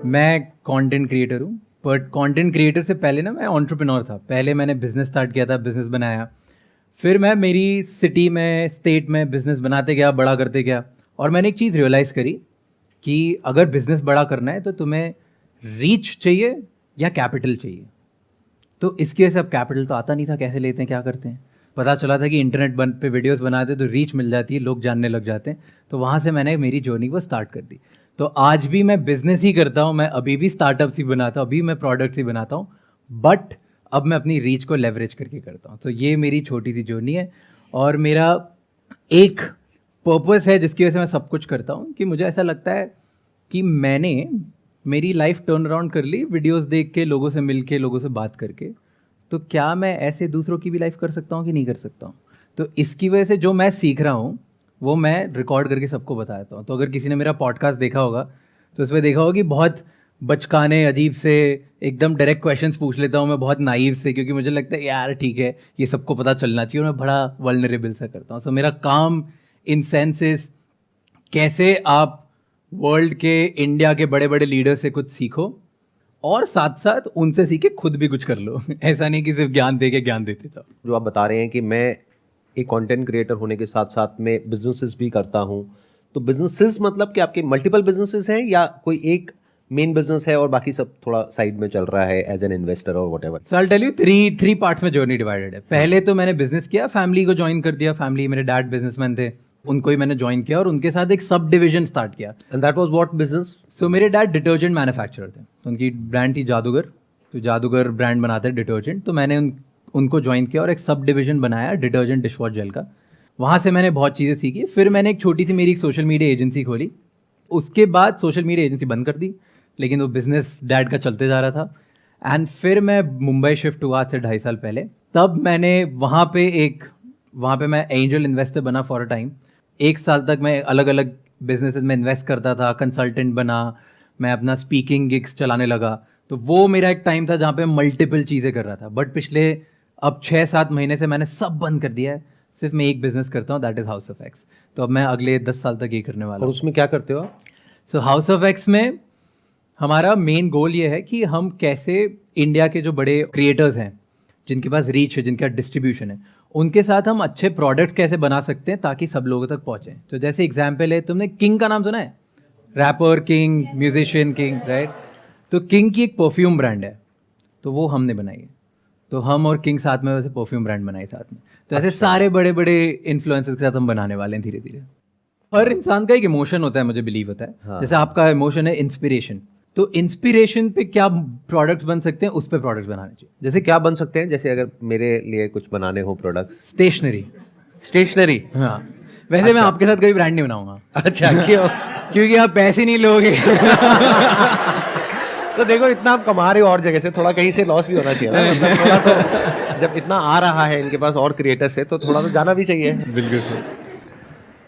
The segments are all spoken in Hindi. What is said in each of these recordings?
मैं कंटेंट क्रिएटर हूँ, बट कंटेंट क्रिएटर से पहले ना मैं एंटरप्रेन्योर था। पहले मैंने बिजनेस स्टार्ट किया था, बिजनेस बनाया, फिर मैं मेरी सिटी में, स्टेट में बिजनेस बनाते गया, बड़ा करते गया। और मैंने एक चीज़ रियलाइज़ करी कि अगर बिजनेस बड़ा करना है तो तुम्हें रीच चाहिए या कैपिटल चाहिए। तो इसकी वजह से अब कैपिटल तो आता नहीं था, कैसे लेते हैं, क्या करते हैं। पता चला था कि इंटरनेट पे वीडियोस बनाते तो रीच मिल जाती है, लोग जानने लग जाते हैं। तो वहाँ से मैंने मेरी जर्नी को स्टार्ट कर दी। तो आज भी मैं बिजनेस ही करता हूँ, मैं अभी भी स्टार्टअप्स ही बनाता हूँ, अभी मैं प्रोडक्ट्स ही बनाता हूँ, बट अब मैं अपनी रीच को लेवरेज करके करता हूँ। तो ये मेरी छोटी सी जर्नी है और मेरा एक पर्पस है जिसकी वजह से मैं सब कुछ करता हूँ कि मुझे ऐसा लगता है कि मैंने मेरी लाइफ टर्न अराउंड कर ली वीडियोस देख के, लोगों से मिल के, लोगों से बात करके। तो क्या मैं ऐसे दूसरों की भी लाइफ कर सकता हूँ कि नहीं कर सकता हूँ? तो इसकी वजह से जो मैं सीख रहा हूँ वो मैं रिकॉर्ड करके सबको बताता हूँ। तो अगर किसी ने मेरा पॉडकास्ट देखा होगा तो उसमें देखा होगा कि बहुत बचकाने, अजीब से, एकदम डायरेक्ट क्वेश्चंस पूछ लेता हूँ मैं, बहुत नाइव से, क्योंकि मुझे लगता है यार ठीक है, ये सबको पता चलना चाहिए, और मैं बड़ा वल्नरेबल सा करता हूँ। सो मेरा काम इन सेंसेस कैसे आप वर्ल्ड के, इंडिया के बड़े बड़े लीडर से कुछ सीखो और साथ साथ उनसे सीखे खुद भी कुछ कर लो। ऐसा नहीं कि सिर्फ ज्ञान दे के ज्ञान देते था। जो आप बता रहे हैं कि मैं एक कंटेंट क्रिएटर होने के साथ साथ में बिजनेसेस भी करता हूं, तो बिजनेसेस मतलब कि आपके मल्टीपल बिजनेसेस हैं या कोई एक मेन बिजनेस है और बाकी सब थोड़ा साइड में चल रहा है एज एन इन्वेस्टर और whatever? So I tell you, three parts में जर्नी डिवाइडेड है। पहले तो मैंने बिजनेस किया, फैमिली को ज्वाइन कर दिया। फैमिली, मेरे डैड बिजनेसमैन थे, उनको ही मैंने ज्वाइन किया और उनके साथ एक सब डिवीजन स्टार्ट किया। And that was what business? So मेरे डैड डिटर्जेंट मैन्युफैक्चरर थे, तो उनकी ब्रांड थी जादूगर। तो जादूगर ब्रांड बनाते हैं डिटर्जेंट। तो मैंने उनको ज्वाइन किया और एक सब डिवीजन बनाया डिटर्जेंट डिश वॉश जेल का। वहाँ से मैंने बहुत चीज़ें सीखी। फिर मैंने एक छोटी सी मेरी एक सोशल मीडिया एजेंसी खोली। उसके बाद सोशल मीडिया एजेंसी बंद कर दी, लेकिन वो बिजनेस डैड का चलते जा रहा था। एंड फिर मैं मुंबई शिफ्ट हुआ थे 2.5 साल पहले। तब मैंने वहाँ पे मैं एंजल इन्वेस्टर बना फॉर अ टाइम। 1 साल तक मैं अलग अलग बिजनेसेस में इन्वेस्ट करता था, कंसल्टेंट बना, मैं अपना स्पीकिंग गिग्स चलाने लगा। तो वो मेरा एक टाइम था जहाँ पे मल्टीपल चीज़ें कर रहा था। बट पिछले अब 6-7 महीने से मैंने सब बंद कर दिया है, सिर्फ मैं एक बिजनेस करता हूँ, that is house of x. तो अब मैं अगले 10 साल तक ये करने वाला और हूँ। उसमें क्या करते हो आप? सो हाउस ऑफ एक्स में हमारा मेन गोल ये है कि हम कैसे इंडिया के जो बड़े क्रिएटर्स हैं, जिनके पास रीच है, जिनका डिस्ट्रीब्यूशन है, उनके साथ हम अच्छे प्रोडक्ट्स कैसे बना सकते हैं ताकि सब लोगों तक पहुँचे। तो जैसे एग्जाम्पल है, तुमने किंग का नाम सुना है? Rapper king, musician king, right? तो किंग की एक परफ्यूम ब्रांड है, तो वो हमने बनाई है। तो हम और किंग साथ में वैसे परफ्यूम ब्रांड बनाई साथ में। तो ऐसे सारे बड़े बड़े इन्फ्लुएंसर्स के साथ हम बनाने वाले हैं धीरे धीरे। हर इंसान का एक इमोशन होता है, मुझे बिलीव होता है। हाँ। जैसे आपका इमोशन है इंस्पिरेशन, तो इंस्पिरेशन पे क्या प्रोडक्ट्स बन सकते हैं, उस पे प्रोडक्ट्स बनाने चाहिए। जैसे क्या बन सकते हैं? जैसे अगर मेरे लिए कुछ बनाने हो प्रोडक्ट्स। स्टेशनरी। हाँ, वैसे मैं आपके साथ कोई ब्रांड नहीं बनाऊंगा। अच्छा, क्यों? क्योंकि आप पैसे नहीं लोगे। तो देखो, इतना आप कमा रहे हो और जगह से, थोड़ा कहीं से लॉस भी होना चाहिए ना। मतलब थोड़ा तो जब इतना आ रहा है इनके पास और क्रिएटर्स से, तो थोड़ा तो जाना भी चाहिए। बिल्कुल।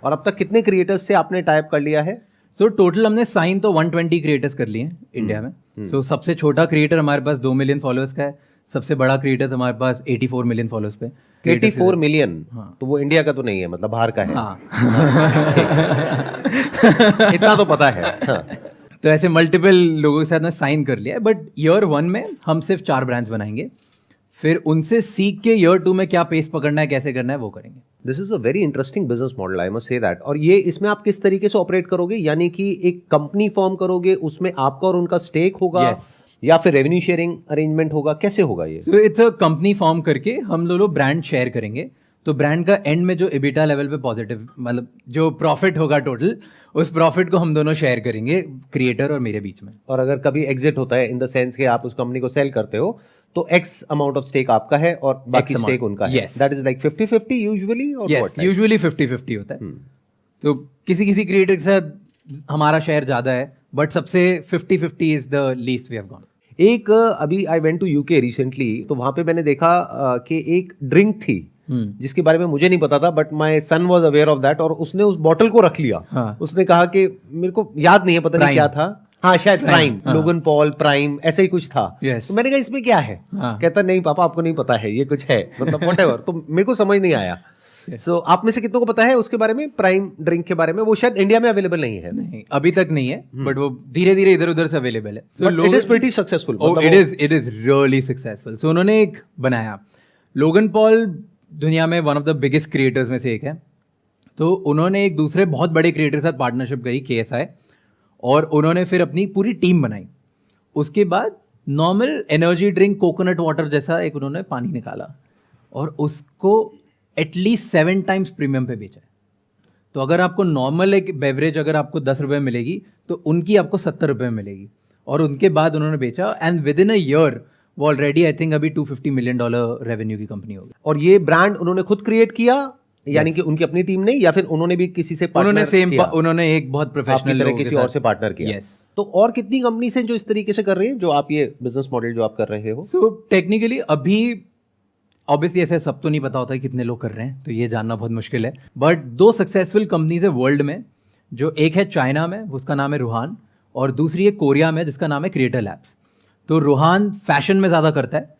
और अब तक कितने क्रिएटर्स से आपने टाइप कर लिया है? सो टोटल हमने साइन तो 120 क्रिएटर्स कर लिए हैं इंडिया में। सो सबसे छोटा क्रिएटर हमारे पास 2 मिलियन फॉलोअर्स का है, सबसे बड़ा क्रिएटर हमारे पास 84 मिलियन फॉलोअर्स पे। 84 मिलियन? हाँ। तो वो इंडिया का तो नहीं है, मतलब बाहर का है। हाँ। इतना तो पता है। हाँ। तो ऐसे मल्टीपल लोगों के साथ मैं साइन कर लिया है। बट ईयर 1 में हम सिर्फ 4 ब्रांड्स बनाएंगे, फिर उनसे सीख के ईयर 2 में क्या पेस पकड़ना है, कैसे करना है, वो करेंगे। This is a very interesting business model, I must say that. और ये इसमें आप किस तरीके से ऑपरेट करोगे? यानी कि एक कंपनी फॉर्म करोगे, उसमें आपका और उनका स्टेक होगा? Yes. या फिर रेवेन्यू शेयरिंग अरेंजमेंट होगा? कैसे होगा ये? So it's a company form करके हम लोग ब्रांड शेयर करेंगे। तो ब्रांड का एंड में जो एबिटा लेवल पे पॉजिटिव, मतलब जो प्रॉफिट होगा टोटल, उस प्रॉफिट को हम दोनों शेयर करेंगे, क्रिएटर और मेरे बीच में। और अगर कभी एग्जिट होता है, इन द सेंस कि आप उस कंपनी को सेल करते हो, तो एक्स अमाउंट ऑफ स्टेक आपका है और बाकी स्टेक उनका है। Yes. That is like 50-50 usually? और यस, यूजुअली 50-50 होता है। तो किसी किसी क्रिएटर के साथ हमारा शेयर ज्यादा है, बट सबसे 50-50 is the least we have gone. एक अभी I went to UK recently, तो वहां पे मैंने देखा कि एक ड्रिंक थी जिसके बारे में मुझे नहीं पता था, but my son was aware of that, और उसने उस बॉटल को रख लिया। हाँ। उसने कहा कि मेरे को याद नहीं है, पता नहीं क्या था। हाँ, शायद प्राइम, हाँ। लोगन पॉल प्राइम, ऐसा ही कुछ था। Yes. तो मैंने कहा इसमें क्या है? हाँ। कहता नहीं पापा, आपको नहीं पता है, ये कुछ है, मतलब व्हाटएवर। तो मेरे को समझ नहीं आया। सो आप में से कितनों को पता है उसके बारे में, प्राइम ड्रिंक के बारे में? वो शायद इंडिया में अवेलेबल नहीं है। नहीं, अभी तक नहीं है, बट वो धीरे धीरे इधर उधर से अवेलेबल है। So it is pretty successful. It is really successful. So उन्होंने एक बनाया, लोगन पॉल दुनिया में one of the biggest creators में से एक है। तो उन्होंने एक दूसरे बहुत बड़े क्रिएटर के साथ पार्टनरशिप करी, KSI, और उन्होंने फिर अपनी पूरी टीम बनाई। उसके बाद normal energy drink coconut water जैसा एक उन्होंने पानी निकाला और उसको एटलीस्ट 7 times प्रीमियम पे बेचा है। तो अगर आपको नॉर्मल एक बेवरेज अगर आपको 10 रुपये मिलेगी तो उनकी आपको 70 रुपये में मिलेगी। और उनके बाद उन्होंने बेचा and with in a year वो ऑलरेडी आई थिंक अभी $250 million रेवेन्यू की कंपनी होगी। और ये ब्रांड उन्होंने खुद क्रिएट किया, यानी कि उनकी अपनी टीम ने, या फिर उन्होंने भी किसी से पार्टनर किया? उन्होंने एक बहुत प्रोफेशनल तरह किसी और से पार्टनर किया। यस। तो और कितनी कंपनी से जो इस तरीके से कर रहे हैं, जो आप ये बिजनेस मॉडल जो आप कर रहे हो? सो टेक्निकली अभी ऑब्वियसली ऐसे सब तो नहीं पता होता है कितने लोग कर रहे हैं, तो ये जानना बहुत मुश्किल है। बट 2 सक्सेसफुल कंपनीज है वर्ल्ड में, जो एक है चाइना में, उसका नाम है रूहान, और दूसरी है कोरिया में जिसका नाम है क्रिएटर लैब्स। तो रूहान फैशन में ज़्यादा करता है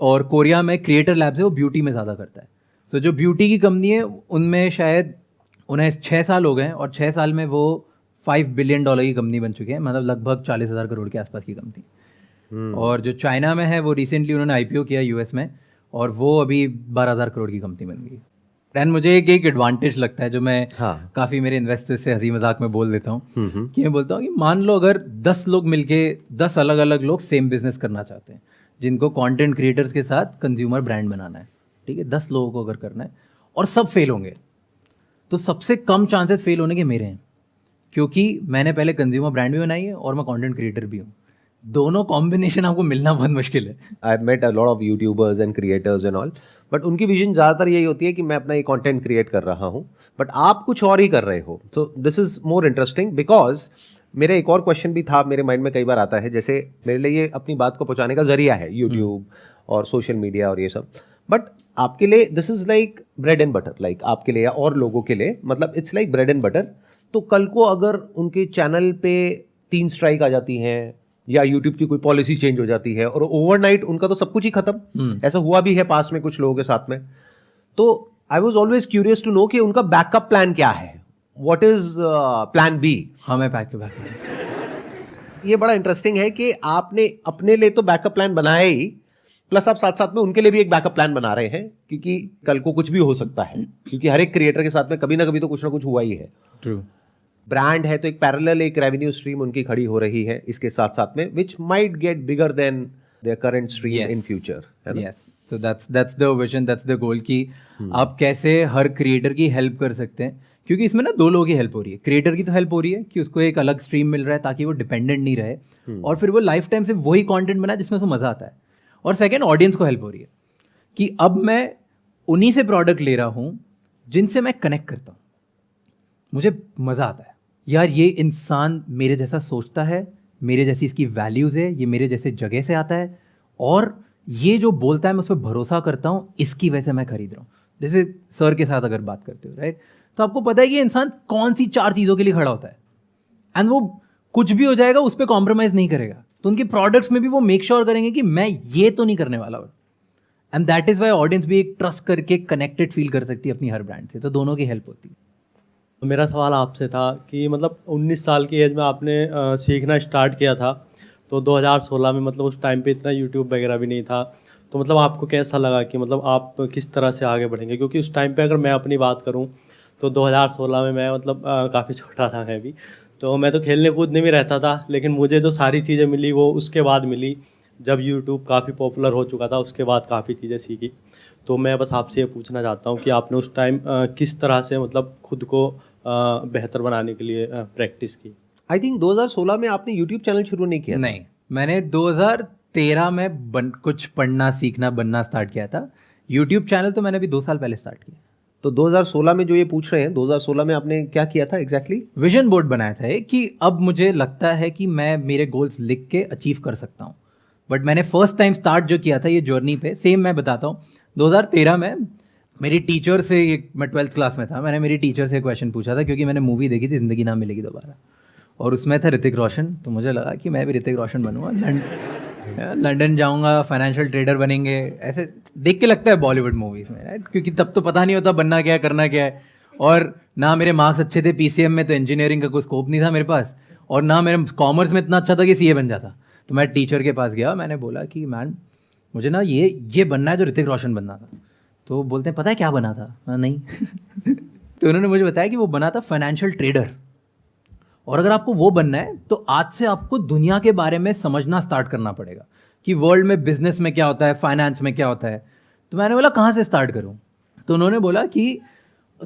और कोरिया में क्रिएटर लैब्स है वो ब्यूटी में ज़्यादा करता है। सो जो ब्यूटी की कंपनी है उनमें शायद उन्हें 6 साल हो गए हैं और 6 साल में वो $5 billion की कंपनी बन चुके हैं, मतलब लगभग 40,000 करोड़ के आसपास की कंपनी। और जो चाइना में है वो रिसेंटली उन्होंने IPO किया US में, और वो अभी 12,000 करोड़ की कंपनी बन गई। एंड मुझे एक एडवांटेज लगता है जो मैं काफ़ी मेरे इन्वेस्टर्स से हंसी मजाक में बोल देता हूँ, कि मैं बोलता हूँ कि मान लो अगर 10 लोग मिलके 10 अलग अलग लोग सेम बिजनेस करना चाहते हैं, जिनको कंटेंट क्रिएटर्स के साथ कंज्यूमर ब्रांड बनाना है, ठीक है, 10 लोगों को अगर करना है और सब फेल होंगे, तो सबसे कम चांसेस फेल होने के मेरे हैं, क्योंकि मैंने पहले कंज्यूमर ब्रांड भी बनाई है और मैं कंटेंट क्रिएटर भी हूँ। दोनों कॉम्बिनेशन आपको मिलना बहुत मुश्किल है। I met a lot of YouTubers and creators and all, but उनकी विजन ज़्यादातर यही होती है कि मैं अपना ये कंटेंट क्रिएट कर रहा हूँ, बट आप कुछ और ही कर रहे हो। So this is more interesting, because मेरा एक और क्वेश्चन भी था, मेरे माइंड में कई बार आता है, जैसे मेरे लिए ये अपनी बात को पहुँचाने का जरिया है यूट्यूब और सोशल मीडिया और ये सब, बट आपके लिए this is like bread and butter, like आपके लिए या और लोगों के लिए, मतलब it's like bread and butter. तो कल को अगर उनके चैनल पे 3 स्ट्राइक आ जाती हैं या यूट्यूब की कोई पॉलिसी चेंज हो जाती है और ओवरनाइट उनका तो सब कुछ ही खत्म, ऐसा हुआ भी है पास में कुछ लोगों के साथ में, तो I was always curious to know कि उनका बैकअप प्लान क्या है, व्हाट इज प्लान बी? हमें बैकअप ये बड़ा इंटरेस्टिंग है कि आपने अपने लिए तो बैकअप प्लान बनाया ही, प्लस आप साथ साथ में उनके लिए भी एक बैकअप प्लान बना रहे हैं, क्योंकि कल को कुछ भी हो सकता है, क्योंकि हर एक क्रिएटर के साथ में कभी ना कभी तो कुछ ना कुछ हुआ ही है। ट्रू। ब्रांड है तो एक पैरेलल एक रेवेन्यू स्ट्रीम उनकी खड़ी हो रही है इसके साथ साथ में, which might get bigger than their current stream in future. Yes, so that's the vision, that's the goal कि आप कैसे हर क्रिएटर की हेल्प कर सकते हैं, क्योंकि इसमें ना 2 लोगों की हेल्प हो रही है। क्रिएटर की तो हेल्प हो रही है कि उसको एक अलग स्ट्रीम मिल रहा है ताकि वो डिपेंडेंट नहीं रहे, और फिर वो लाइफ टाइम से वही कंटेंट बनाए जिसमें उसको मजा आता है। और सेकंड, ऑडियंस को हेल्प हो रही है कि अब मैं उन्हीं से प्रोडक्ट ले रहा हूँ जिनसे मैं कनेक्ट करता हूँ, मुझे मज़ा आता है, यार ये इंसान मेरे जैसा सोचता है, मेरे जैसी इसकी वैल्यूज़ है, ये मेरे जैसे जगह से आता है, और ये जो बोलता है मैं उस पर भरोसा करता हूँ, इसकी वजह से मैं खरीद रहा हूँ। जैसे सर के साथ अगर बात करते हो, राइट, तो आपको पता है कि इंसान कौन सी 4 चीज़ों के लिए खड़ा होता है, एंड वो कुछ भी हो जाएगा उस पर कॉम्प्रोमाइज़ नहीं करेगा। तो उनके प्रोडक्ट्स में भी वो मेक श्योर करेंगे कि मैं ये तो नहीं करने वाला, and that is why audience भी एक ट्रस्ट करके कनेक्टेड फील कर सकती है अपनी हर ब्रांड से। तो दोनों की हेल्प होती है। मेरा सवाल आपसे था कि मतलब 19 साल की एज में आपने सीखना स्टार्ट किया था, तो 2016 में मतलब उस टाइम पे इतना यूट्यूब वगैरह भी नहीं था, तो मतलब आपको कैसा लगा कि मतलब आप किस तरह से आगे बढ़ेंगे? क्योंकि उस टाइम पे अगर मैं अपनी बात करूं तो 2016 में मैं मतलब काफ़ी छोटा था मैं भी, तो मैं तो खेलने कूदने में रहता था, लेकिन मुझे जो सारी चीज़ें मिली वो उसके बाद मिली, जब यूट्यूब काफ़ी पॉपुलर हो चुका था उसके बाद काफ़ी चीज़ें सीखी। तो मैं बस आपसे ये पूछना चाहता हूँ कि आपने उस टाइम किस तरह से मतलब खुद को बेहतर बनाने के लिए प्रैक्टिस की? आई थिंक 2016 में आपने यूट्यूब चैनल शुरू नहीं किया? नहीं, मैंने 2013 में कुछ पढ़ना सीखना बनना स्टार्ट किया था। यूट्यूब चैनल तो मैंने अभी 2 साल पहले स्टार्ट किया। तो 2016 में जो ये पूछ रहे हैं, 2016 में आपने क्या किया था एग्जैक्टली? विजन बोर्ड बनाया था कि अब मुझे लगता है कि मैं मेरे गोल्स लिख के अचीव कर सकता हूँ। बट मैंने फर्स्ट टाइम स्टार्ट जो किया था ये जर्नी पे, सेम मैं बताता हूँ। 2013 में मेरी टीचर से, मैं 12th क्लास में था, मैंने मेरी टीचर से क्वेश्चन पूछा था, क्योंकि मैंने मूवी देखी थी ज़िंदगी ना मिलेगी दोबारा, और उसमें था ऋतिक रोशन। तो मुझे लगा कि मैं भी ऋतिक रोशन बनूंगा, लंदन जाऊंगा, फाइनेंशियल ट्रेडर बनेंगे, ऐसे देख के लगता है बॉलीवुड मूवीज में, राइट? क्योंकि तब तो पता नहीं होता बनना क्या है, करना क्या है, और ना मेरे मार्क्स अच्छे थे पीसीएम में, तो इंजीनियरिंग का कोई स्कोप नहीं था मेरे पास, और ना मेरे कॉमर्स में इतना अच्छा था कि सीए बन जाता। तो मैं टीचर के पास गया, मैंने बोला कि मैम मुझे ना ये बनना है जो ऋतिक रोशन बनना था। तो बोलते हैं पता है क्या बना था? नहीं। तो उन्होंने मुझे बताया कि वो बना था फाइनेंशियल ट्रेडर, और अगर आपको वो बनना है तो आज से आपको दुनिया के बारे में समझना स्टार्ट करना पड़ेगा कि वर्ल्ड में बिजनेस में क्या होता है, फाइनेंस में क्या होता है। तो मैंने बोला कहाँ से स्टार्ट करूँ? तो उन्होंने बोला कि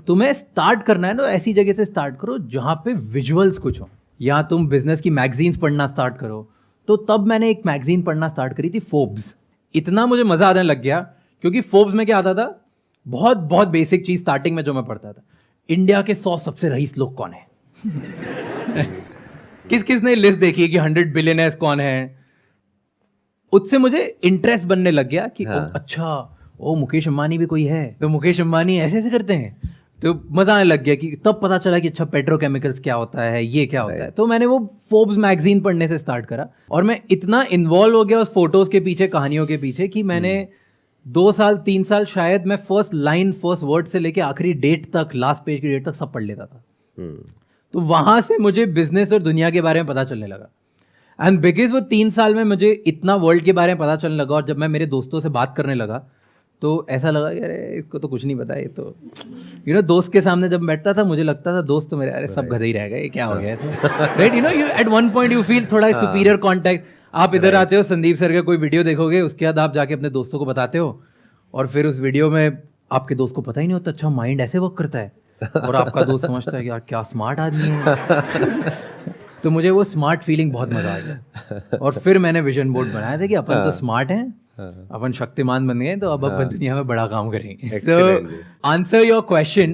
तुम्हें स्टार्ट करना है तो ऐसी जगह से स्टार्ट करो जहाँ पे विजुअल्स कुछ हो, या तुम बिजनेस की मैगजीन्स पढ़ना स्टार्ट करो। तो तब मैंने एक मैगजीन पढ़ना स्टार्ट करी थी, फोर्ब्स। इतना मुझे मज़ा आने लग गया क्योंकि फोर्ब्स में क्या आता था, बहुत बहुत बेसिक चीज़ स्टार्टिंग में जो मैं पढ़ता था, इंडिया के 100 सबसे रईस लोग कौन है। किस किस ने लिस्ट देखी है कि 100 बिलियनर्स कौन है। उससे मुझे इंटरेस्ट बनने लग गया कि हाँ। अच्छा ओ मुकेश अंबानी भी कोई है, तो मुकेश अंबानी ऐसे ऐसे करते हैं। तो मजा आने लग गया कि तब पता चला कि अच्छा पेट्रोकेमिकल्स क्या होता है, ये क्या होता है। तो मैंने वो फोर्ब्स मैगजीन पढ़ने से स्टार्ट करा, और मैं इतना इन्वॉल्व हो गया उस फोटोज के पीछे, कहानियों के पीछे, कि मैंने 2 साल 3 साल शायद मैं फर्स्ट लाइन फर्स्ट वर्ड से लेके आखिरी डेट तक, लास्ट पेज की डेट तक सब पढ़ लेता था। तो वहां से मुझे बिजनेस और दुनिया के बारे में पता चलने लगा। एंड बिकॉज वो 3 साल में मुझे इतना वर्ल्ड के बारे में पता चलने लगा, और जब मैं मेरे दोस्तों से बात करने लगा तो ऐसा लगा कि अरे इसको तो कुछ नहीं पता, ये तो दोस्त के सामने जब बैठता था मुझे लगता था दोस्त तो मेरे अरे सब गधे ही रह गए, ये क्या हो गया इसमें, right? You at one point you feel थोड़ा सुपीरियर कॉन्टेक्ट। आप इधर आते हो, संदीप सर का कोई वीडियो देखोगे, उसके बाद आप जाके अपने दोस्तों को बताते हो, और फिर उस वीडियो में आपके दोस्त को पता ही नहीं होता अच्छा माइंड ऐसे वर्क करता है, और आपका दोस्त समझता है कि यार क्या स्मार्ट आदमी है। तो मुझे वो स्मार्ट फीलिंग बहुत मजा आ गया, और फिर मैंने विजन बोर्ड बनाया था कि अपन तो स्मार्ट हैं, अपन शक्तिमान बन गए, तो अब अपन दुनिया में बड़ा काम करेंगे। तो आंसर योर क्वेश्चन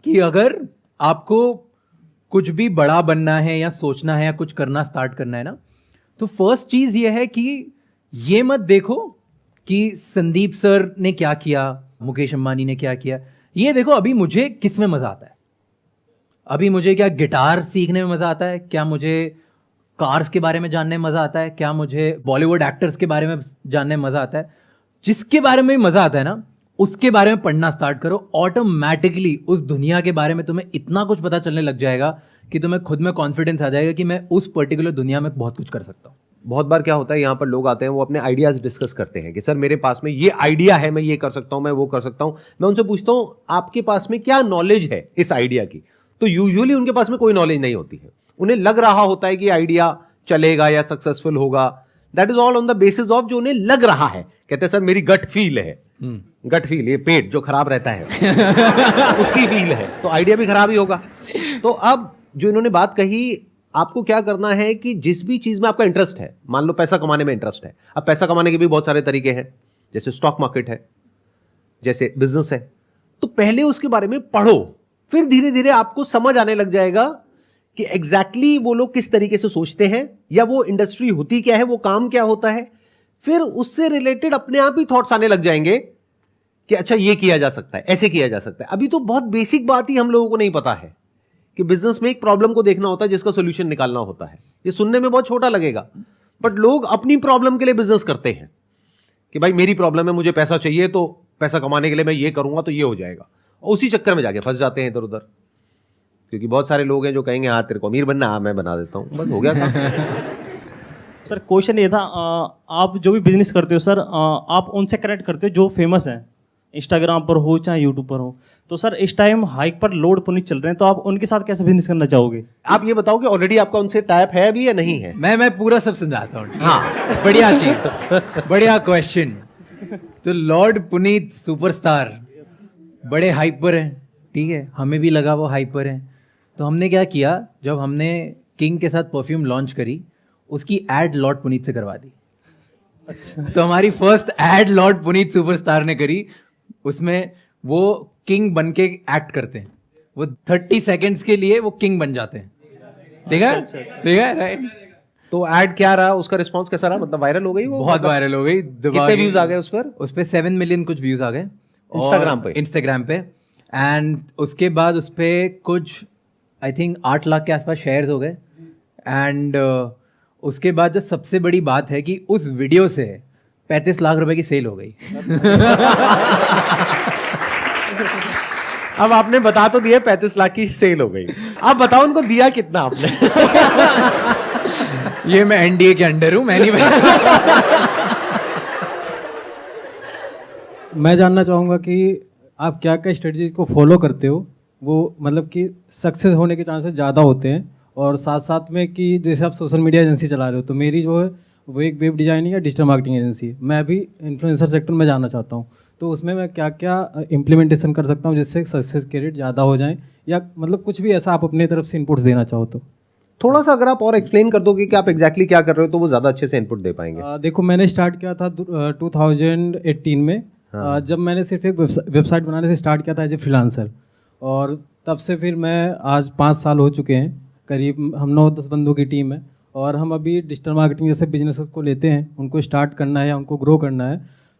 कि अगर आपको कुछ भी बड़ा बनना है या सोचना है या कुछ करना स्टार्ट करना है ना, तो फर्स्ट चीज ये है कि ये मत देखो कि संदीप सर ने क्या किया, मुकेश अंबानी ने क्या किया। ये देखो अभी मुझे किस में मजा आता है, अभी मुझे क्या गिटार सीखने में मजा आता है, क्या मुझे कार्स के बारे में जानने में मजा आता है, क्या मुझे बॉलीवुड एक्टर्स के बारे में जानने में मजा आता है। जिसके बारे में मजा आता है ना, उसके बारे में पढ़ना स्टार्ट करो, ऑटोमेटिकली उस दुनिया के बारे में तुम्हें इतना कुछ पता चलने लग जाएगा कि तुम्हें खुद में कॉन्फिडेंस आ जाएगा कि मैं उस पर्टिकुलर दुनिया में बहुत कुछ कर सकता हूँ। बहुत बार क्या होता है, यहाँ पर लोग आते हैं, वो अपने आइडियाज डिस्कस करते हैं कि सर मेरे पास में ये आइडिया है, मैं ये कर सकता हूँ, मैं वो कर सकता हूँ। मैं उनसे पूछता हूँ आपके पास में क्या नॉलेज है इस आइडिया की, तो यूजुअली उनके पास में कोई नॉलेज नहीं होती है। उन्हें लग रहा होता है कि आइडिया चलेगा या सक्सेसफुल होगा, that is all on the basis of जो उन्हें लग रहा है। कहते हैं सर मेरी गट फील है, गट फील, ये पेट जो खराब रहता है उसकी फील है, तो आइडिया भी खराब ही होगा। तो अब जो इन्होंने बात कही, आपको क्या करना है कि जिस भी चीज में आपका इंटरेस्ट है, मान लो पैसा कमाने में इंटरेस्ट है, अब पैसा कमाने के भी बहुत सारे तरीके हैं, जैसे स्टॉक मार्केट है, जैसे बिजनेस है, तो पहले उसके बारे में पढ़ो, फिर धीरे धीरे आपको समझ आने लग जाएगा कि एग्जैक्टली वो लोग किस तरीके से सोचते हैं, या वो इंडस्ट्री होती क्या है, वो काम क्या होता है। फिर उससे रिलेटेड अपने आप ही थॉट्स आने लग जाएंगे कि अच्छा ये किया जा सकता है, ऐसे किया जा सकता है। अभी तो बहुत बेसिक बात ही हम लोगों को नहीं पता है कि बिजनेस में एक प्रॉब्लम को देखना होता है जिसका सोल्यूशन निकालना होता है। ये सुनने में बहुत छोटा लगेगा, बट लोग अपनी प्रॉब्लम के लिए बिजनेस करते हैं कि भाई मेरी प्रॉब्लम है, मुझे पैसा चाहिए, तो पैसा कमाने के लिए मैं ये करूंगा तो ये हो जाएगा, और उसी चक्कर में जाके फंस जाते हैं इधर उधर। क्योंकि बहुत सारे लोग हैं जो कहेंगे हाँ तेरे को अमीर बनना, हाँ मैं बना देता हूँ, बस हो गया काम। सर क्वेश्चन ये था, आप जो भी बिजनेस करते हो सर, आप उनसे कनेक्ट करते हो जो फेमस हैं, इंस्टाग्राम पर हो चाहे यूट्यूब पर हो। तो सर इस टाइम हाइक पर लोड पुनीत चल रहे हैं, तो आप उनके साथ कैसे बिजनेस करना चाहोगे? आप ये बताओ कि ऑलरेडी आपका उनसे टाइप है अभी या नहीं है? मैं पूरा सब समझाता हूँ। हाँ, बढ़िया चीज, बढ़िया क्वेश्चन। तो लॉर्ड पुनीत सुपरस्टार बड़े हाइपर हैं, ठीक है, हमें भी लगा वो हाइपर हैं। तो हमने क्या किया, जब हमने किंग के साथ परफ्यूम लॉन्च करी, उसकी एड लॉर्ड पुनीत से करवा दी। अच्छा। तो हमारी first aid Lord Puneet superstar ने करी, उसमें वो किंग बन के एक्ट करते हैं, वो 30 सेकेंड्स के लिए वो किंग बन जाते हैं। देखा देखा, राइट? तो ऐड क्या रहा, उसका रिस्पांस कैसा रहा? मतलब वायरल हो गई वो? बहुत वायरल हो गई। कितने व्यूज आ गए उस पर? उस पे 7 मिलियन कुछ व्यूज आ गए इंस्टाग्राम पे। एंड उसके बाद उस पे कुछ आई थिंक 8 लाख के आसपास शेयर्स हो गए। एंड उसके बाद जो सबसे बड़ी बात है कि उस वीडियो से 35 लाख रुपए की सेल हो गई। अब आपने बता तो दिया 35 लाख की सेल हो गई, अब बताओ उनको दिया कितना आपने? ये मैं एनडीए के अंडर हूँ, मैं नहीं मैं जानना चाहूँगा कि आप क्या क्या स्ट्रेटजीज को फॉलो करते हो, वो मतलब कि सक्सेस होने के चांसेस ज़्यादा होते हैं, और साथ साथ में कि जैसे आप सोशल मीडिया एजेंसी चला रहे हो, तो मेरी जो है वो एक वेब डिज़ाइनिंग या डिजिटल मार्केटिंग एजेंसी है। मैं भी इन्फ्लुएंसर सेक्टर में जाना चाहता हूँ, तो उसमें मैं क्या क्या इम्प्लीमेंटेशन कर सकता हूँ जिससे सक्सेस के रेट ज़्यादा हो जाएँ, या मतलब कुछ भी ऐसा आप अपने तरफ से इनपुट्स देना चाहो तो। थोड़ा सा अगर आप और एक्सप्लेन कर दोगे कि आप एग्जैक्टली क्या कर रहे हो, तो वो ज़्यादा अच्छे से इनपुट दे पाएंगे। देखो, मैंने स्टार्ट किया था 2018 में। जब मैंने सिर्फ एक वेबसाइट बनाने से स्टार्ट किया था एज ए फ्रीलांसर, और तब से फिर मैं आज 5 साल हो चुके हैं करीब। हम 9-10 बंदों की टीम है, और हम अभी डिजिटल मार्केटिंग जैसे बिजनेस को लेते हैं, उनको स्टार्ट करना है या उनको ग्रो करना है,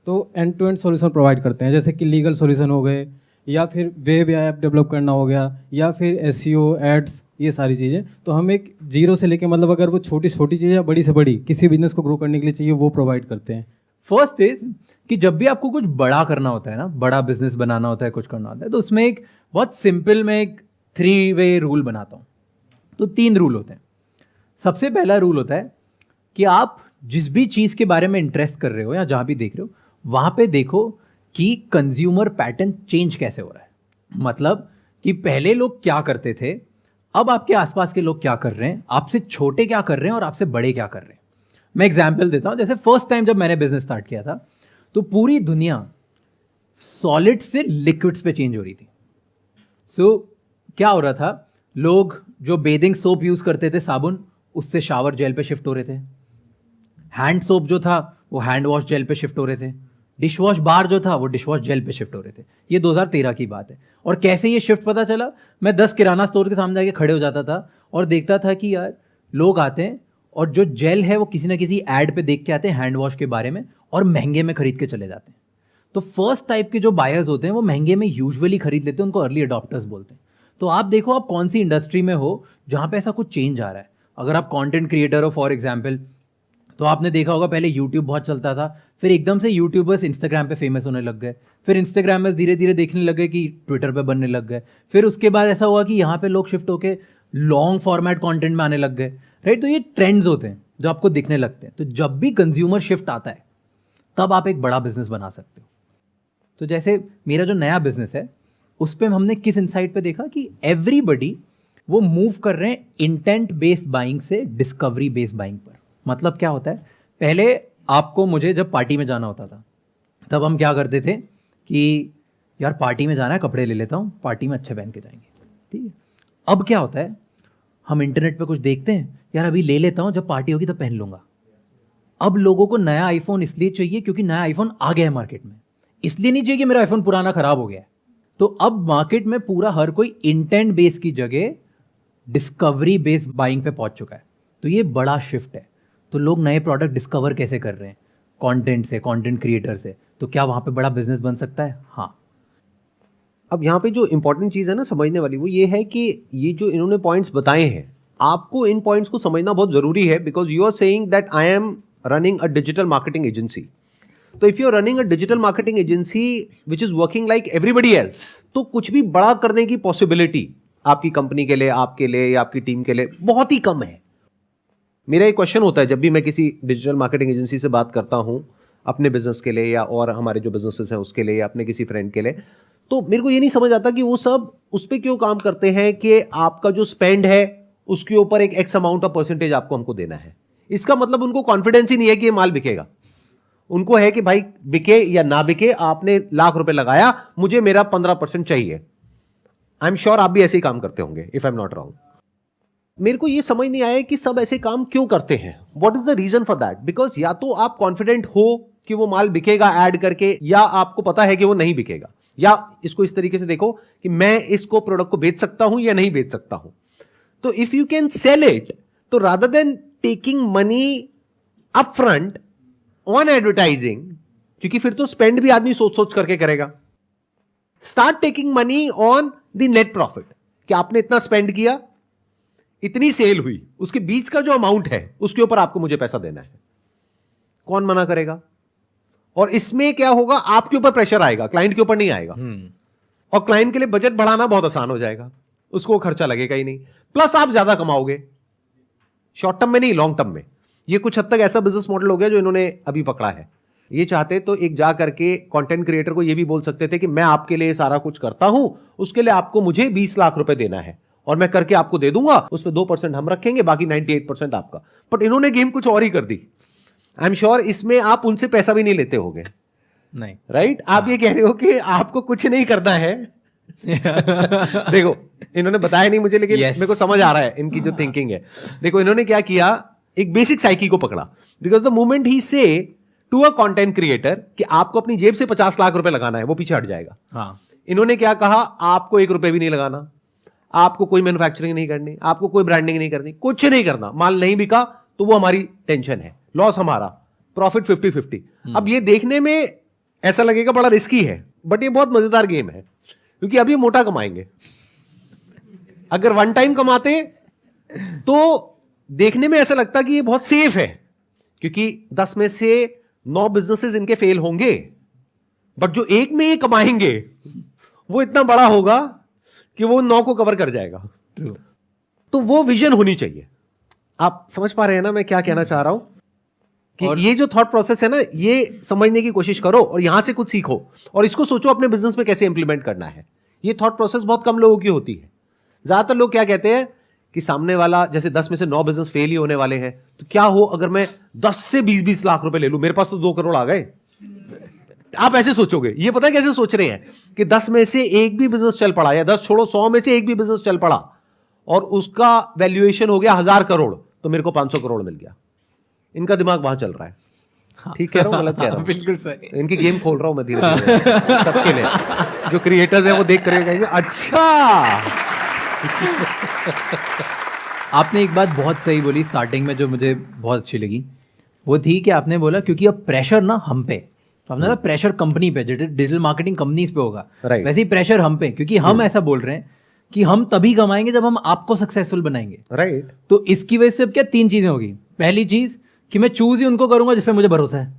तो end to end solution provide करते हैं, जैसे कि लीगल सॉल्यूशन हो गए, या फिर वेब या ऐप डेवलप करना हो गया, या फिर एसईओ, एड्स, ये सारी चीज़ें। तो हम एक जीरो से लेके मतलब अगर वो छोटी छोटी चीज़ें या बड़ी से बड़ी किसी बिजनेस को ग्रो करने के लिए चाहिए, वो प्रोवाइड करते हैं। फर्स्ट इज कि जब भी आपको कुछ बड़ा करना होता है ना, बड़ा बिजनेस बनाना होता है, कुछ करना होता है, तो उसमें एक बहुत सिंपल मैं एक 3 वे रूल बनाता हूँ। तो 3 रूल होते हैं। सबसे पहला रूल होता है कि आप जिस भी चीज़ के बारे में इंटरेस्ट कर रहे हो या जहाँ भी देख रहे हो, वहाँ पे देखो कि कंज्यूमर पैटर्न चेंज कैसे हो रहा है। मतलब कि पहले लोग क्या करते थे, अब आपके आसपास के लोग क्या कर रहे हैं, आपसे छोटे क्या कर रहे हैं और आपसे बड़े क्या कर रहे हैं। मैं एग्जाम्पल देता हूँ। जैसे फर्स्ट टाइम जब मैंने बिजनेस स्टार्ट किया था, तो पूरी दुनिया सॉलिड से लिक्विड्स पे चेंज हो रही थी। क्या हो रहा था, लोग जो बेदिंग सोप यूज करते थे, साबुन, उससे शावर जेल पे शिफ्ट हो रहे थे। हैंड सोप जो था वो हैंड वॉश जेल पे शिफ्ट हो रहे थे। डिश वॉश बार जो था वो डिश वॉश जेल पे शिफ्ट हो रहे थे। ये 2013 की बात है। और कैसे ये शिफ्ट पता चला, मैं 10 किराना स्टोर के सामने जाके खड़े हो जाता था और देखता था कि यार लोग आते हैं और जो जेल है वो किसी ना किसी एड पे देख के आते हैं हैंड वॉश के बारे में, और महंगे में खरीद के चले जाते हैं। तो फर्स्ट टाइप के जो बायर्स होते हैं वो महंगे में यूजुअली खरीद लेते हैं, उनको अर्ली अडॉप्टर्स बोलते हैं। तो आप देखो आप कौन सी इंडस्ट्री में हो जहाँ पे ऐसा कुछ चेंज आ रहा है। अगर आप कंटेंट क्रिएटर हो फॉर एग्जांपल, तो आपने देखा होगा पहले यूट्यूब बहुत चलता था, फिर एकदम से यूट्यूबर्स इंस्टाग्राम पे फेमस होने लग गए, फिर इंस्टाग्रामर्स धीरे धीरे देखने लग गए कि ट्विटर पे बनने लग गए, फिर उसके बाद ऐसा हुआ कि यहाँ पे लोग शिफ्ट होके लॉन्ग फॉर्मेट कंटेंट में आने लग गए, राइट। तो ये ट्रेंड्स होते हैं जो आपको दिखने लगते हैं। तो जब भी कंज्यूमर शिफ्ट आता है तब आप एक बड़ा बिजनेस बना सकते हो। तो जैसे मेरा जो नया बिजनेस है उस पर हमने किस इंसाइट पे देखा कि एवरीबडी वो मूव कर रहे हैं इंटेंट बेस्ड बाइंग से डिस्कवरी बेस्ड बाइंग पर। मतलब क्या होता है, पहले आपको मुझे जब पार्टी में जाना होता था तब हम क्या करते थे कि यार पार्टी में जाना है, कपड़े ले लेता हूँ, पार्टी में अच्छे पहन के जाएंगे, ठीक है। अब क्या होता है, हम इंटरनेट पे कुछ देखते हैं, यार अभी ले लेता हूँ, जब पार्टी होगी तब पहन लूंगा। अब लोगों को नया आईफोन इसलिए चाहिए क्योंकि नया आईफोन आ गया है मार्केट में, इसलिए नहीं चाहिए कि मेरा आईफोन पुराना खराब हो गया है। तो अब मार्केट में पूरा हर कोई इंटेंट बेस की जगह डिस्कवरी बेस्ड बाइंग पे पहुंच चुका है। तो ये बड़ा शिफ्ट है। तो लोग नए प्रोडक्ट डिस्कवर कैसे कर रहे हैं, कंटेंट से, कंटेंट क्रिएटर से। तो क्या वहां पे बड़ा बिजनेस बन सकता है? हाँ। अब यहाँ पे जो इंपॉर्टेंट चीज़ है ना समझने वाली, वो ये है कि ये जो इन्होंने पॉइंट्स बताए हैं, आपको इन पॉइंट्स को समझना बहुत ज़रूरी है, because you are saying that I am running a digital marketing agency. तो if you are running a digital marketing agency which is working like everybody else, तो कुछ भी बड़ा करने की पॉसिबिलिटी आपकी कंपनी के लिए, आपके लिए या आपकी टीम के लिए बहुत ही कम है। मेरा एक क्वेश्चन होता है जब भी मैं किसी डिजिटल मार्केटिंग एजेंसी से बात करता हूँ अपने बिजनेस के लिए या और हमारे जो बिजनेसेस हैं उसके लिए या अपने किसी फ्रेंड के लिए, तो मेरे को ये नहीं समझ आता कि वो सब उस पर क्यों काम करते हैं कि आपका जो स्पेंड है उसके ऊपर एक एक्स अमाउंट ऑफ परसेंटेज आपको हमको देना है। इसका मतलब उनको कॉन्फिडेंस ही नहीं है कि ये माल बिकेगा। उनको है कि भाई बिके या ना बिके, आपने लाख रुपए लगाया, मुझे मेरा 15% चाहिए। आई एम श्योर आप भी ऐसे ही काम करते होंगे, if I am not wrong. मेरे को ये समझ नहीं आया कि सब ऐसे काम क्यों करते हैं। What is the reason for that? Because या तो आप कॉन्फिडेंट हो कि वो माल बिकेगा ऐड करके, या आपको पता है कि वो नहीं बिकेगा, या इसको इस तरीके से देखो कि मैं इसको प्रोडक्ट को बेच सकता हूं या नहीं बेच सकता हूं। तो if you can sell it, तो rather than taking money up front on advertising, क्योंकि फिर तो स्पेंड भी आदमी सोच सोच करके करेगा, start taking money on the net profit, कि आपने इतना स्पेंड किया, इतनी सेल हुई, उसके बीच का जो अमाउंट है उसके ऊपर आपको मुझे पैसा देना है। कौन मना करेगा? और इसमें क्या होगा, आपके ऊपर प्रेशर आएगा, क्लाइंट के ऊपर नहीं आएगा। और क्लाइंट के लिए बजट बढ़ाना बहुत आसान हो जाएगा, उसको खर्चा लगेगा ही नहीं, प्लस आप ज्यादा कमाओगे शॉर्ट टर्म में नहीं, लॉन्ग टर्म में। ये कुछ हद तक ऐसा बिजनेस मॉडल हो गया जो इन्होंने अभी पकड़ा है। ये चाहते तो एक जा करके कंटेंट क्रिएटर को ये भी बोल सकते थे कि मैं आपके लिए सारा कुछ करता हूं, उसके लिए आपको मुझे 20 लाख रुपए देना है और मैं करके आपको दे दूंगा, उसमें 2% हम रखेंगे, बाकी 98% आपका। बट इन्होंने गेम कुछ और ही कर दी। आई एम श्योर इसमें आप उनसे पैसा भी नहीं लेते होगे, नहीं राइट? आप ये कह रहे हो कि आपको कुछ नहीं करना है। देखो इन्होंने बताया नहीं मुझे, लेकिन मेरे को समझ आ रहा है इनकी जो थिंकिंग है। देखो इन्होंने क्या किया, एक बेसिक साइकी को पकड़ा। बिकॉज द मोमेंट ही से टू अ कंटेंट क्रिएटर कि आपको अपनी जेब से 50 लाख रुपए लगाना है, वो पीछे हट जाएगा। हाँ, इन्होंने क्या कहा, आपको 1 रुपए भी नहीं लगाना, आपको कोई मैन्युफैक्चरिंग नहीं करनी, आपको कोई ब्रांडिंग नहीं करनी, कुछ नहीं करना। माल नहीं बिका तो वो हमारी टेंशन है, लॉस हमारा, प्रॉफिट 50-50। अब ये देखने में ऐसा लगेगा बड़ा रिस्की है, बट ये बहुत मजेदार गेम है, क्योंकि अभी मोटा कमाएंगे। अगर वन टाइम कमाते तो देखने में ऐसा लगता कि ये बहुत सेफ है, क्योंकि 10 में से 9 बिजनेसेस इनके फेल होंगे, बट जो एक में ये कमाएंगे वो इतना बड़ा होगा कि वो 9 को कवर कर जाएगा। तो वो विजन होनी चाहिए। आप समझ पा रहे हैं ना मैं क्या कहना चाह रहा हूं? कि ये जो थॉट प्रोसेस है ना, ये समझने की कोशिश करो और यहां से कुछ सीखो और इसको सोचो अपने बिजनेस में कैसे इंप्लीमेंट करना है। ये थॉट प्रोसेस बहुत कम लोगों की होती है। ज्यादातर लोग क्या कहते हैं कि सामने वाला, जैसे 10 में से 9 बिजनेस फेल ही होने वाले हैं, तो क्या हो अगर मैं 10 से 20-20 लाख रुपए ले लूं, मेरे पास तो 2 करोड़ आ गए। आप ऐसे सोचोगे। ये पता है कैसे सोच रहे हैं कि 10 में से एक भी बिजनेस चल पड़ा, या 10 छोड़ो 100 में से एक भी बिजनेस चल पड़ा और उसका वैल्यूएशन हो गया 1000 करोड़, तो मेरे को 500 करोड़ मिल गया। इनका दिमाग वहां चल रहा है। ठीक कह रहा हूं, गलत कह रहा हूं? बिल्कुल सही। इनकी गेम खोल रहा हूं मैं धीरे धीरे सबके लिए। जो क्रिएटर्स हैं वो देख कर कहेंगे अच्छा। आपने एक बात बहुत सही बोली स्टार्टिंग में, जो मुझे बहुत अच्छी लगी, वो थी कि आपने बोला क्योंकि अब प्रेशर ना हम पे, तो आपने बोला प्रेशर कंपनी पे, डिजिटल मार्केटिंग कंपनीज पे होगा, Right. वैसे ही प्रेशर हम पे, क्योंकि हम ऐसा बोल रहे हैं कि हम तभी कमाएंगे जब हम आपको सक्सेसफुल बनाएंगे। राइट। तो इसकी वजह से अब क्या 3 चीजें होगी। पहली चीज कि मैं चूज ही उनको करूंगा जिसमें मुझे भरोसा है,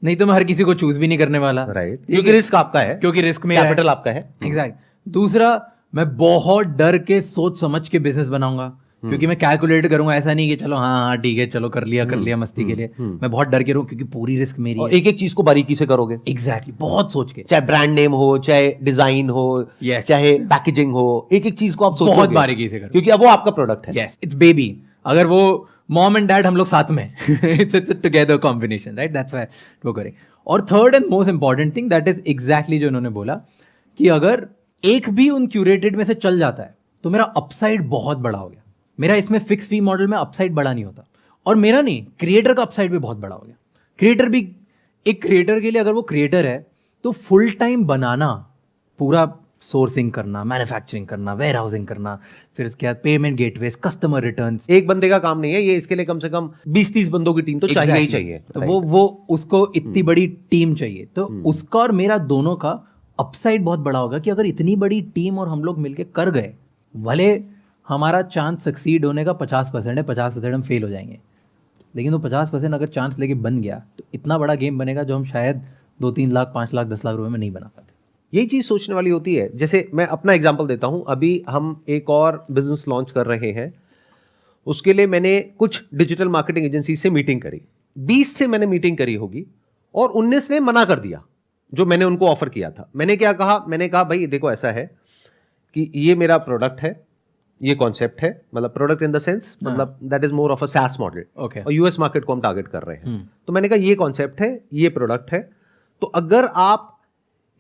नहीं तो मैं हर किसी को चूज भी नहीं करने वाला। राइट, क्योंकि रिस्क आपका है, क्योंकि रिस्क में कैपिटल आपका है। एग्जैक्ट। दूसरा, मैं बहुत डर के सोच समझ के बिजनेस बनाऊंगा, क्योंकि मैं कैलकुलेट करूंगा, ऐसा नहीं कि चलो हाँ ठीक है चलो कर लिया मस्ती के लिए। मैं बहुत डर के रहूं क्योंकि पूरी रिस्क मेरी और है। एक एक चीज को बारीकी से करोगे। एग्जैक्टली, बहुत सोच के, चाहे ब्रांड नेम हो, चाहे डिजाइन हो, Yes. चाहे पैकेजिंग हो, एक एक चीज को आप सोचोगे बहुत बारीकी से करो, क्योंकि अब वो आपका प्रोडक्ट है। Yes it's baby. अगर वो मॉम एंड डैड हम लोग साथ में, it's together combination, right? That's why वो करें। और third and most important thing that is exactly जो उन्होंने बोला कि अगर एक भी उन क्यूरेटेड में से चल जाता है तो मेरा अपसाइड बहुत बड़ा हो गया। मेरा इसमें फिक्स फी मॉडल में अपसाइड बड़ा नहीं होता, और मेरा नहीं, क्रिएटर का अपसाइड भी बहुत बड़ा हो गया। क्रिएटर भी, एक क्रिएटर के लिए अगर वो क्रिएटर है तो फुल टाइम बनाना, पूरा सोर्सिंग करना, मैन्युफैक्चरिंग करना, वेयर हाउसिंग करना, फिर उसके बाद पेमेंट गेटवेज, कस्टमर रिटर्न्स, एक बंदे का काम नहीं है ये, इसके लिए कम से कम 20-30 बंदों की टीम तो चाहिए ही चाहिए। तो वो उसको इतनी बड़ी टीम चाहिए। तो उसका और मेरा दोनों का अपसाइड बहुत बड़ा होगा कि अगर इतनी बड़ी टीम और हम लोग मिलके कर गए, भले हमारा चांस सक्सीड होने का 50% है, 50% हम फेल हो जाएंगे, लेकिन वो 50% अगर चांस लेके बन गया तो इतना बड़ा गेम बनेगा जो हम शायद 2-3 लाख, 5 लाख, 10 लाख रुपए में नहीं बना पाते। यही चीज सोचने वाली होती है। जैसे मैं अपना एग्जांपल देता हूं, अभी हम एक और बिजनेस लॉन्च कर रहे हैं, उसके लिए मैंने कुछ डिजिटल मार्केटिंग एजेंसी से मीटिंग करी। 20 से मैंने मीटिंग करी होगी और 19 ने मना कर दिया जो मैंने उनको ऑफर किया था। मैंने क्या कहा, मैंने कहा भाई देखो ऐसा है कि ये मेरा प्रोडक्ट है, ये कॉन्सेप्ट है, मतलब प्रोडक्ट इन द सेंस, मतलब that is more of a SaaS model, Okay. और यूएस मार्केट को हम टारगेट कर रहे हैं। तो मैंने कहा ये कॉन्सेप्ट है, ये प्रोडक्ट है, तो अगर आप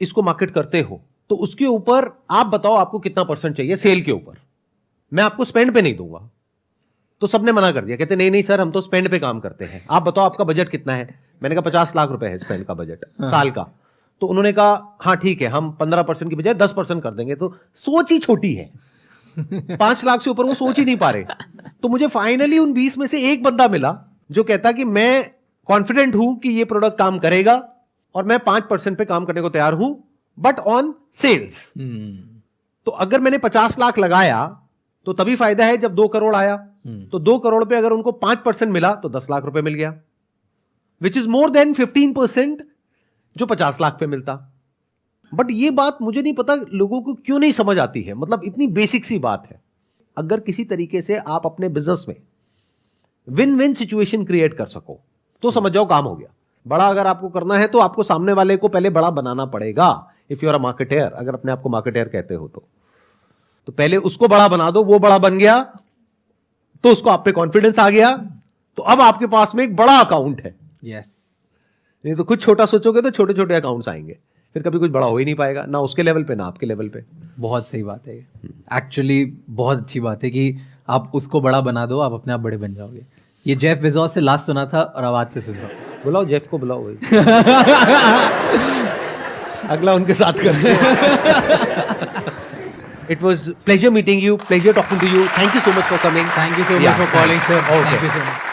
इसको मार्केट करते हो तो उसके ऊपर आप बताओ आपको कितना % चाहिए सेल के ऊपर, मैं आपको स्पेंड पे नहीं दूंगा। तो सबने मना कर दिया, कहते नहीं नहीं सर हम तो स्पेंड पे काम करते हैं, आप बताओ आपका बजट कितना है। मैंने कहा 50 लाख रुपए है स्पेंड का बजट साल का। तो उन्होंने कहा हाँ ठीक है, हम 15% की बजाय 10% कर देंगे। तो सोच ही छोटी है, 5 लाख से ऊपर वो सोच ही नहीं पा रहे। तो मुझे फाइनली उन 20 में से एक बंदा मिला जो कहता कि मैं कॉन्फिडेंट हूं कि ये प्रोडक्ट काम करेगा और मैं 5% पे काम करने को तैयार हूं, बट ऑन सेल्स। तो अगर मैंने 50 लाख लगाया तो तभी फायदा है जब 2 करोड़ आया। तो 2 करोड़ पे अगर उनको 5% मिला तो 10 लाख रुपए मिल गया, विच इज मोर देन 15% जो 50 लाख पे मिलता। बट ये बात मुझे नहीं पता लोगों को क्यों नहीं समझ आती है, मतलब इतनी बेसिक सी बात है। अगर किसी तरीके से आप अपने बिजनेस में विन विन सिचुएशन क्रिएट कर सको तो समझ जाओ काम हो गया। बड़ा अगर आपको करना है तो आपको सामने वाले को पहले बड़ा बनाना पड़ेगा। If you are a marketer, अगर अपने आप को मार्केटर कहते हो तो पहले उसको बड़ा बना दो, वो बड़ा बन गया तो उसको आप पे कॉन्फिडेंस आ गया, तो अब आपके पास में एक बड़ा अकाउंट है। यस, नहीं तो कुछ छोटा सोचोगे तो छोटे छोटे अकाउंट्स आएंगे, फिर कभी कुछ बड़ा हो ही नहीं पाएगा, ना उसके लेवल पे ना आपके लेवल पे। बहुत सही बात है। एक्चुअली बहुत अच्छी बात है कि आप उसको बड़ा बना दो, आप अपने आप बड़े बन जाओगे। ये जेफ बेजोस से लास्ट सुना था और आवाज से सुन रहा हूं। बुलाओ जेफ को, बुलाओ भाई। अगला उनके साथ करते हैं। It was pleasure meeting you, pleasure talking to you. Thank you so much for coming. Thank you so much Yeah, for calling, thanks. sir. Okay. Thank you so much.